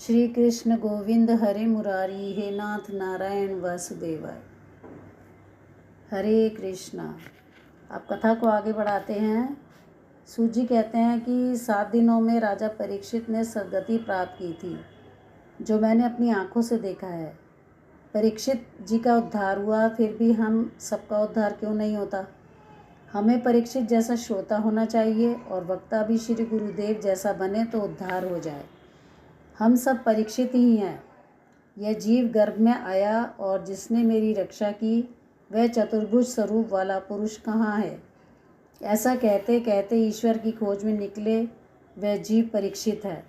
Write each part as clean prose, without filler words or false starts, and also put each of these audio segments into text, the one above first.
श्री कृष्ण गोविंद हरे मुरारी, हे नाथ नारायण वासुदेवाय। हरे कृष्णा। आप कथा को आगे बढ़ाते हैं। सूत जी कहते हैं कि 7 दिनों में राजा परीक्षित ने सद्गति प्राप्त की थी, जो मैंने अपनी आंखों से देखा है। परीक्षित जी का उद्धार हुआ, फिर भी हम सबका उद्धार क्यों नहीं होता? हमें परीक्षित जैसा श्रोता होना चाहिए और वक्ता भी श्री गुरुदेव जैसा बने तो उद्धार हो जाए। हम सब परीक्षित ही हैं। यह जीव गर्भ में आया और जिसने मेरी रक्षा की, वह चतुर्भुज स्वरूप वाला पुरुष कहाँ है? ऐसा कहते कहते ईश्वर की खोज में निकले वह जीव परीक्षित है।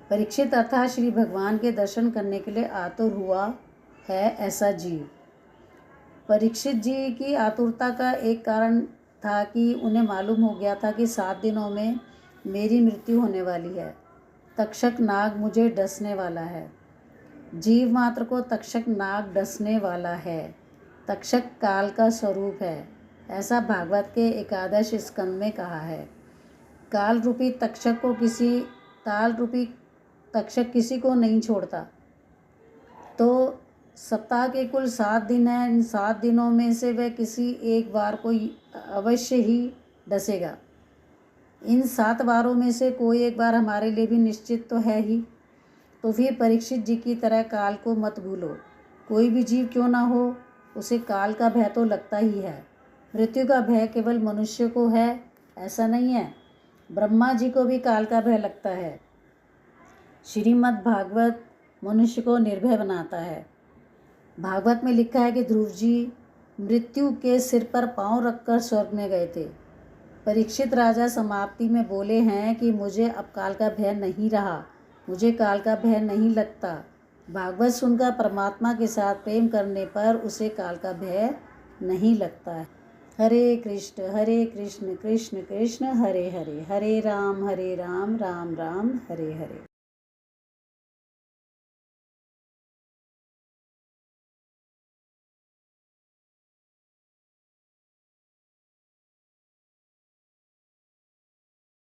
परीक्षित अर्थात श्री भगवान के दर्शन करने के लिए आतुर हुआ है, ऐसा जीव। परीक्षित जी की आतुरता का एक कारण था कि उन्हें मालूम हो गया था कि 7 दिनों में मेरी मृत्यु होने वाली है। तक्षक नाग मुझे डसने वाला है। जीव मात्र को तक्षक नाग डसने वाला है। तक्षक काल का स्वरूप है, ऐसा भागवत के 11 स्कंद में कहा है। काल रूपी तक्षक को ताल रूपी तक्षक किसी को नहीं छोड़ता। तो सप्ताह के कुल 7 दिन हैं। इन 7 दिनों में से वह किसी एक बार को अवश्य ही डसेगा। इन 7 बारों में से कोई एक बार हमारे लिए भी निश्चित तो है ही। तो फिर परीक्षित जी की तरह काल को मत भूलो। कोई भी जीव क्यों ना हो, उसे काल का भय तो लगता ही है। मृत्यु का भय केवल मनुष्य को है, ऐसा नहीं है। ब्रह्मा जी को भी काल का भय लगता है। श्रीमद् भागवत मनुष्य को निर्भय बनाता है। भागवत में लिखा है कि ध्रुव जी मृत्यु के सिर पर पांव रखकर स्वर्ग में गए थे। परीक्षित राजा समाप्ति में बोले हैं कि मुझे अब काल का भय नहीं रहा, मुझे काल का भय नहीं लगता। भागवत सुनकर परमात्मा के साथ प्रेम करने पर उसे काल का भय नहीं लगता है। हरे कृष्ण कृष्ण कृष्ण हरे हरे, हरे राम राम राम हरे हरे।